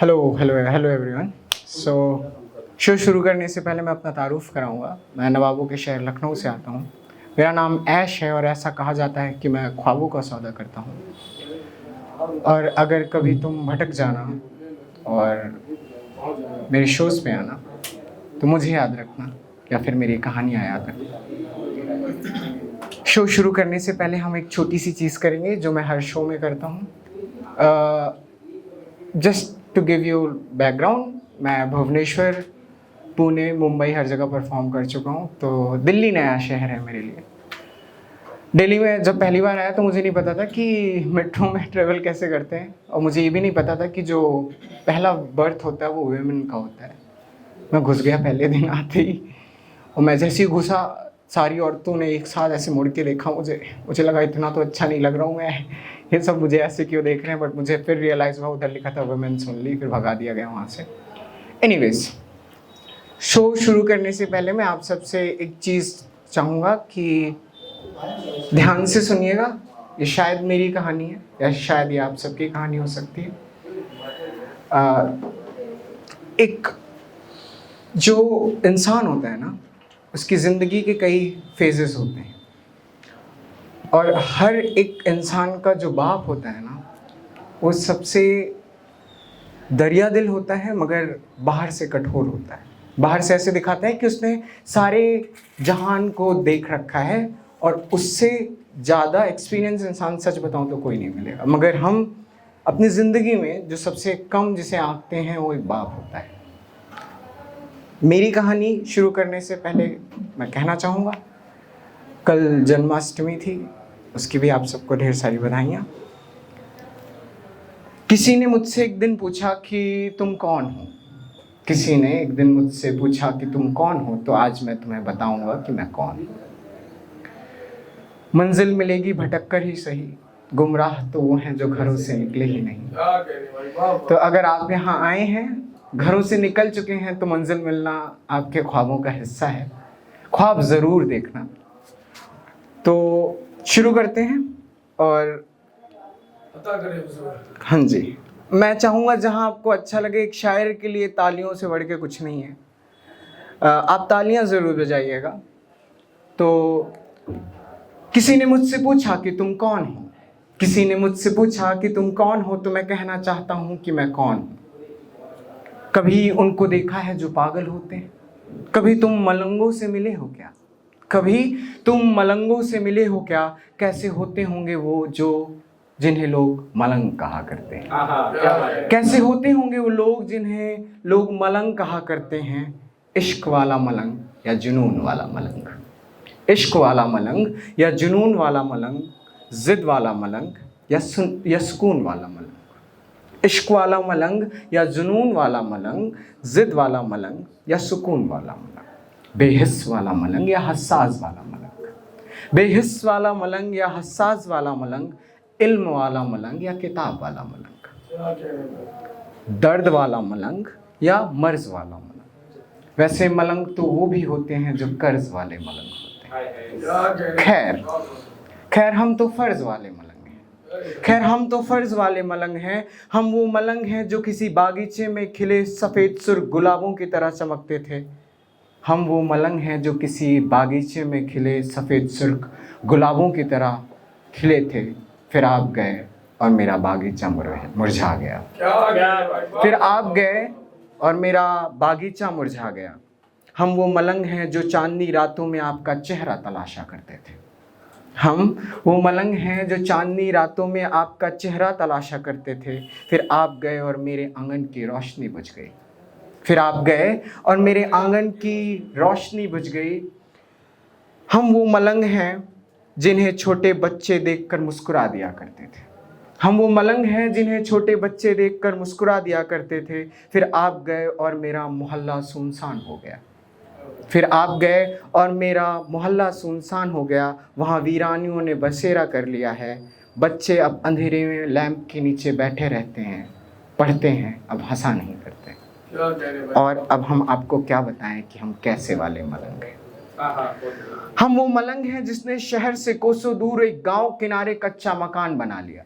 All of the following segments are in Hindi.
Hello everyone. सो शो शुरू करने से पहले मैं अपना तारुफ कराऊंगा। मैं नवाबों के शहर लखनऊ से आता हूं। मेरा नाम ऐश है और ऐसा कहा जाता है कि मैं ख्वाबों का सौदा करता हूं। और अगर कभी तुम भटक जाना और मेरे शोज़ पे आना तो मुझे याद रखना या फिर मेरी कहानियाँ याद रखना। शो शुरू करने से पहले हम एक छोटी सी चीज़ करेंगे जो मैं हर शो में करता हूँ। Just to give you background, मैं भुवनेश्वर, पुणे, मुंबई हर जगह परफॉर्म कर चुका हूँ। तो दिल्ली नया शहर है मेरे लिए। दिल्ली में जब पहली बार आया तो मुझे नहीं पता था कि मेट्रो में ट्रेवल कैसे करते हैं, और मुझे ये भी नहीं पता था कि जो पहला बर्थ होता है वो वुमेन का होता है। मैं घुस गया पहले दिन आते ही, और मैं जैसे ही घुसा सारी औरतों ने एक साथ ऐसे मुड़ के देखा मुझे लगा इतना तो अच्छा नहीं लग रहा हूँ मैं, ये सब मुझे ऐसे क्यों देख रहे हैं। बट मुझे फिर रियलाइज़ हुआ उधर लिखा था वुमेन्स ओनली, फिर भगा दिया गया वहाँ से। एनीवेज, शो शुरू करने से पहले मैं आप सबसे एक चीज़ चाहूँगा कि ध्यान से सुनिएगा। ये शायद मेरी कहानी है या शायद ये आप सबकी कहानी हो सकती है। एक जो इंसान होता है ना, उसकी ज़िंदगी के कई फेजेस होते हैं, और हर एक इंसान का जो बाप होता है ना, वो सबसे दरिया दिल होता है, मगर बाहर से कठोर होता है। बाहर से ऐसे दिखाता है कि उसने सारे जहान को देख रखा है, और उससे ज़्यादा एक्सपीरियंस इंसान, सच बताऊं तो कोई नहीं मिलेगा। मगर हम अपनी ज़िंदगी में जो सबसे कम जिसे आंकते हैं वो एक बाप होता है। मेरी कहानी शुरू करने से पहले मैं कहना चाहूँगा, कल जन्माष्टमी थी, उसकी भी आप सबको ढेर सारी बधाइयाँ। किसी ने मुझसे एक दिन पूछा कि तुम कौन हो। किसी ने एक दिन मुझसे पूछा कि तुम कौन हो, तो आज मैं तुम्हें बताऊंगा कि मैं कौन हूँ। मंजिल मिलेगी भटक कर ही सही, गुमराह तो वो हैं जो घरों से निकले ही नहीं। तो अगर आप यहाँ आए हैं, घरों से निकल चुके हैं, तो मंजिल मिलना आपके ख्वाबों का हिस्सा है। ख्वाब ज़रूर देखना। तो शुरू करते हैं। और हाँ जी, मैं चाहूँगा जहाँ आपको अच्छा लगे, एक शायर के लिए तालियों से बढ़ के कुछ नहीं है। आप तालियां ज़रूर बजाइएगा। तो किसी ने मुझसे पूछा कि तुम कौन हो। किसी ने मुझसे पूछा कि तुम कौन हो, तो मैं कहना चाहता हूँ कि मैं कौन हूँ। कभी उनको देखा है जो पागल होते हैं। कभी तुम मलंगों से मिले हो क्या? कभी तुम मलंगों से मिले हो क्या? कैसे होते होंगे वो जो जिन्हें लोग मलंग कहा करते हैं। कैसे होते होंगे वो लोग जिन्हें लोग मलंग कहा करते हैं। इश्क वाला मलंग या जुनून वाला मलंग। इश्क वाला मलंग या जुनून वाला मलंग, जिद वाला मलंग या सुकून वाला मलंग। इश्क वाला मलंग या जुनून वाला मलंग, जिद वाला मलंग या सुकून वाला मलंग। बेहिस वाला मलंग या हसास वाला मलंग। बेहिस वाला मलंग या हसास वाला मलंग, इल्म वाला मलंग या किताब वाला मलंग। दर्द वाला मलंग या मर्ज वाला मलंग। वैसे मलंग तो वो भी होते हैं जो कर्ज वाले मलंग होते हैं। खैर हम तो फर्ज वाले मलंग हैं। खैर हम तो फर्ज वाले मलंग हैं। हम वो मलंग हैं जो किसी बागीचे में खिले सफ़ेद सुर्ख गुलाबों की तरह चमकते थे। हम वो मलंग हैं जो किसी बागीचे में खिले सफ़ेद सुर्ख गुलाबों की तरह खिले थे। फिर आप गए और मेरा बागीचा मुरझा गया। फिर आप गए और मेरा बागीचा मुरझा गया। हम वो मलंग हैं जो चांदनी रातों में आपका चेहरा तलाशा करते थे। हम वो मलंग हैं जो चांदनी रातों में आपका चेहरा तलाशा करते थे। फिर आप गए और मेरे आंगन की रोशनी बुझ गई। फिर आप गए और मेरे आंगन की रोशनी बुझ गई। हम वो मलंग हैं जिन्हें छोटे बच्चे देखकर मुस्कुरा दिया करते थे। हम वो मलंग हैं जिन्हें छोटे बच्चे देखकर मुस्कुरा दिया करते थे। फिर आप गए और मेरा मोहल्ला सुनसान हो गया। फिर आप गए और मेरा मोहल्ला सुनसान हो गया। वहाँ वीरानियों ने बसेरा कर लिया है। बच्चे अब अंधेरे में लैंप के नीचे बैठे रहते हैं, पढ़ते हैं, अब हंसा नहीं करते। और अब हम आपको क्या बताएं कि हम कैसे वाले मलंग हैं। हम वो मलंग हैं जिसने शहर से कोसों दूर एक गांव किनारे कच्चा मकान बना लिया।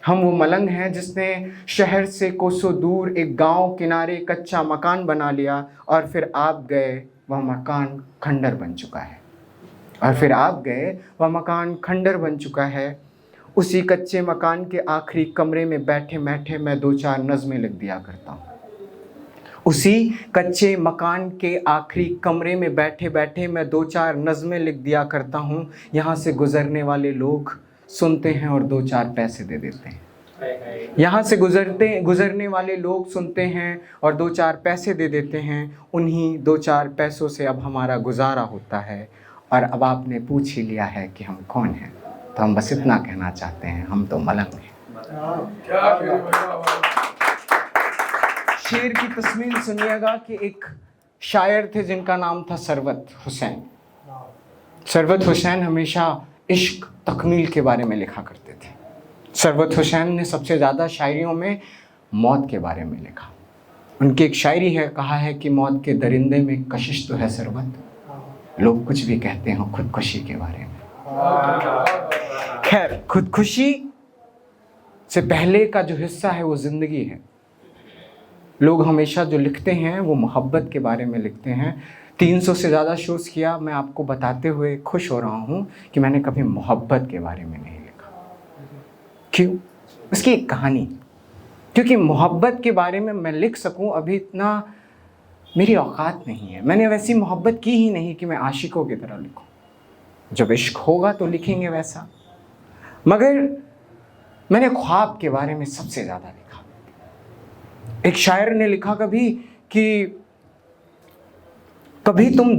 हम वो मलंग हैं जिसने शहर से कोसों दूर एक गांव किनारे कच्चा मकान बना लिया और फिर आप गए वह मकान खंडर बन चुका है। और फिर आप गए वह मकान खंडर बन चुका है। उसी कच्चे मकान के आखिरी कमरे में बैठे बैठे मैं 2-4 नज़में लिख दिया करता हूँ। उसी कच्चे मकान के आखिरी कमरे में बैठे बैठे मैं 2-4 नज़में लिख दिया करता हूँ। यहाँ से गुज़रने वाले लोग सुनते हैं और 2-4 पैसे दे देते हैं। यहाँ से गुज़रने वाले लोग सुनते हैं और 2-4 पैसे दे देते हैं। उन्हीं 2-4 पैसों से अब हमारा गुजारा होता है। और अब आपने पूछ ही लिया है कि हम कौन हैं, तो हम बस इतना कहना चाहते हैं, हम तो मलंग हैं। शेर की तस्वीर सुनिएगा कि एक शायर थे जिनका नाम था सरवत हुसैन। सरवत हुसैन हमेशा इश्क तकमील के बारे में लिखा करते थे। सरवत हुसैन ने सबसे ज़्यादा शायरियों में मौत के बारे में लिखा। उनकी एक शायरी है, कहा है कि मौत के दरिंदे में कशिश तो है सरवत, लोग कुछ भी कहते हैं खुदकुशी के बारे में। खैर, खुदकुशी से पहले का जो हिस्सा है वो ज़िंदगी है। लोग हमेशा जो लिखते हैं वो मोहब्बत के बारे में लिखते हैं। 300 से ज़्यादा शोज़ किया, मैं आपको बताते हुए खुश हो रहा हूँ कि मैंने कभी मोहब्बत के बारे में नहीं लिखा। क्यों? उसकी एक कहानी, क्योंकि मोहब्बत के बारे में मैं लिख सकूँ अभी इतना मेरी औकात नहीं है। मैंने वैसी मोहब्बत की ही नहीं कि मैं आशिकों की तरह लिखूँ। जब इश्क होगा तो लिखेंगे वैसा। मगर मैंने ख्वाब के बारे में सबसे ज़्यादा लिखा। एक शायर ने लिखा कभी कि कभी तुम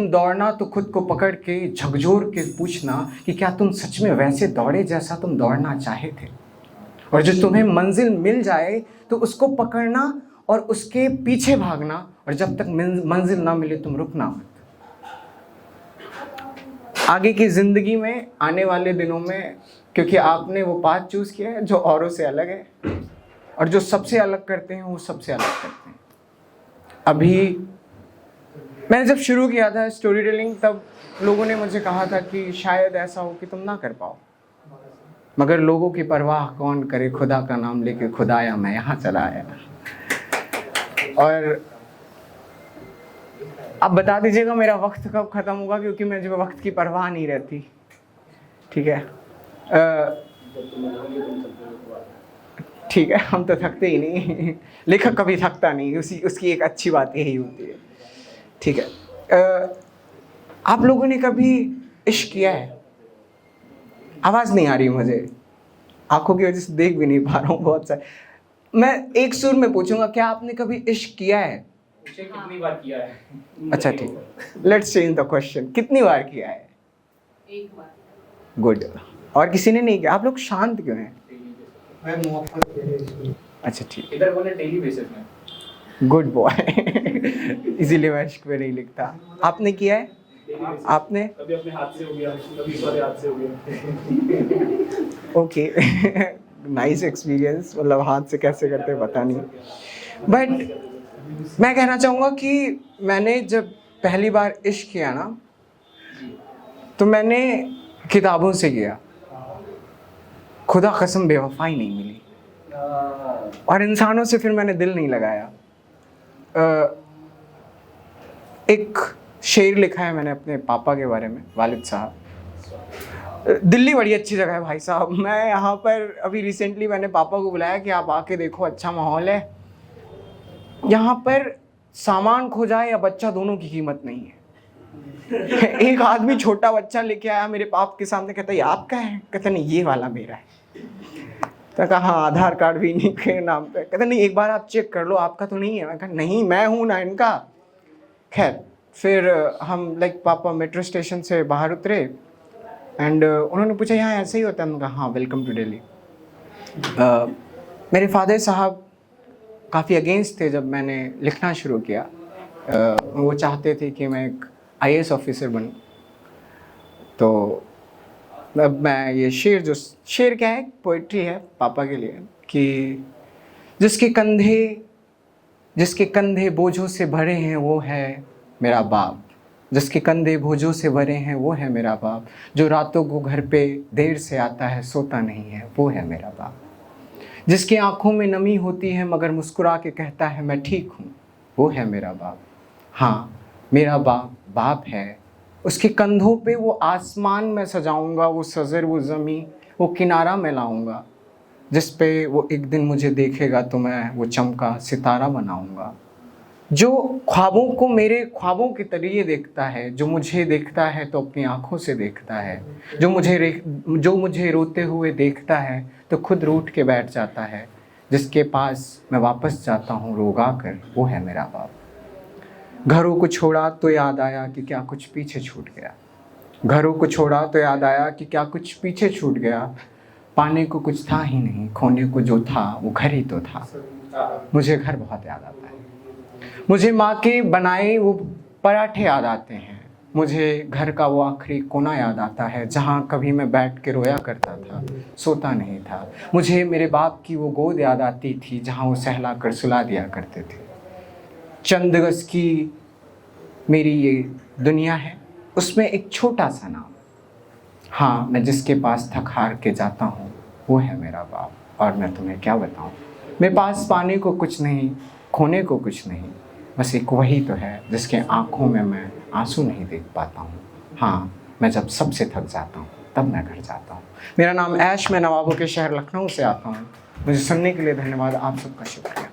दौड़ना तो खुद को पकड़ के झकझोर के पूछना कि क्या तुम सच में वैसे दौड़े जैसा तुम दौड़ना चाहे थे। और जो तुम्हें मंजिल मिल जाए तो उसको पकड़ना और उसके पीछे भागना, और जब तक मंजिल ना मिले तुम रुकना मत। आगे की ज़िंदगी में, आने वाले दिनों में, क्योंकि आपने वो पाथ चूज़ किया है जो औरों से अलग है, और जो सबसे अलग करते हैं वो सबसे अलग करते हैं। अभी मैंने जब शुरू किया था स्टोरी टेलिंग, तब लोगों ने मुझे कहा था कि शायद ऐसा हो कि तुम ना कर पाओ, मगर लोगों की परवाह कौन करे, खुदा का नाम लेके खुदाया मैं यहाँ चला आया। और अब बता दीजिएगा मेरा वक्त कब ख़त्म होगा, क्योंकि मुझे वक्त की परवाह नहीं रहती। ठीक है, ठीक है, हम तो थकते ही नहीं, लेखक कभी थकता नहीं, उसकी एक अच्छी बात यही होती है। ठीक है, आप लोगों ने कभी इश्क किया है? आवाज़ नहीं आ रही मुझे, आंखों की वजह से देख भी नहीं पा रहा हूँ बहुत सारे। मैं एक सुर में पूछूंगा, क्या आपने कभी इश्क किया है? कितनी बार किया है? अच्छा ठीक है, लेट्स चेंज द क्वेश्चन। कितनी बार किया है? एक बार। गुड। और किसी ने नहीं किया? आप लोग शांत क्यों हैं? मैं मोहब्बत। अच्छा ठीक, इधर बोले डेली बेसिस में। Good boy. इसीलिए मैं इश्क पे नहीं लिखता। आपने किया है? आपने? कभी अपने हाथ से हो गया, कभी सारे हाथ से हो गया। Okay, nice experience. मतलब हाथ से कैसे करते हैं पता नहीं, बट मैं कहना चाहूँगा कि मैंने जब पहली बार इश्क किया ना, तो मैंने किताबों से किया। खुदा कसम बेवफाई नहीं मिली, और इंसानों से फिर मैंने दिल नहीं लगाया। एक शेर लिखा है मैंने अपने पापा के बारे में, वालिद साहब। दिल्ली बड़ी अच्छी जगह है भाई साहब। मैं यहाँ पर अभी रिसेंटली मैंने पापा को बुलाया कि आप आके देखो, अच्छा माहौल है यहाँ पर। सामान खो जाए या बच्चा, दोनों की कीमत नहीं है। एक आदमी छोटा बच्चा लेके आया मेरे पाप के सामने, कहता ये आपका है? कहता नहीं, ये वाला मेरा है। तो कहा हाँ, आधार कार्ड भी नहीं के नाम पे। कहता नहीं, एक बार आप चेक कर लो, आपका तो नहीं है। मैं कहा नहीं, मैं हूँ ना इनका। खैर, फिर हम पापा मेट्रो स्टेशन से बाहर उतरे, एंड उन्होंने पूछा यहाँ ऐसे ही होता है? मैंने कहा हाँ, वेलकम टू दिल्ली। मेरे फादर साहब काफ़ी अगेंस्ट थे जब मैंने लिखना शुरू किया। वो चाहते थे कि मैं एक IAS ऑफिसर बनूं। तो अब मैं ये शेर क्या है, पोइट्री है पापा के लिए, कि जिसके कंधे बोझों से भरे हैं वो है मेरा बाप। जिसके कंधे बोझों से भरे हैं वो है मेरा बाप। जो रातों को घर पे देर से आता है, सोता नहीं है, वो है मेरा बाप। जिसकी आंखों में नमी होती है मगर मुस्कुरा के कहता है मैं ठीक हूँ, वो है मेरा बाप। हाँ, मेरा बाप बाप है। उसके कंधों पे वो आसमान में सजाऊंगा, वो सज़र, वो ज़मीं, वो किनारा मैं लाऊंगा, जिस पे वो एक दिन मुझे देखेगा तो मैं वो चमका सितारा बनाऊंगा। जो ख्वाबों को मेरे ख्वाबों के तरीके देखता है, जो मुझे देखता है तो अपनी आंखों से देखता है, जो मुझे रोते हुए देखता है तो खुद रूठ के बैठ जाता है, जिसके पास मैं वापस जाता हूँ रोगा कर, वो है मेरा बाप। घरों को छोड़ा तो याद आया कि क्या कुछ पीछे छूट गया। घरों को छोड़ा तो याद आया कि क्या कुछ पीछे छूट गया। पाने को कुछ था ही नहीं, खोने को जो था वो घर ही तो था। मुझे घर बहुत याद आता है। मुझे माँ के बनाए वो पराठे याद आते हैं। मुझे घर का वो आखिरी कोना याद आता है जहाँ कभी मैं बैठ के रोया करता था, सोता नहीं था। मुझे मेरे बाप की वो गोद याद आती थी जहाँ वो सहला कर सुला दिया करते थे। चंद गज की मेरी ये दुनिया है, उसमें एक छोटा सा नाम। हाँ, मैं जिसके पास थक हार के जाता हूँ वो है मेरा बाप। और मैं तुम्हें क्या बताऊँ, मेरे पास पाने को कुछ नहीं, खोने को कुछ नहीं, बस एक वही तो है जिसके आँखों में मैं आंसू नहीं देख पाता हूँ। हाँ, मैं जब सबसे थक जाता हूँ तब मैं घर जाता हूँ। मेरा नाम ऐश, मैं नवाबों के शहर लखनऊ से आता हूँ। मुझे सुनने के लिए धन्यवाद, आप सबका शुक्रिया।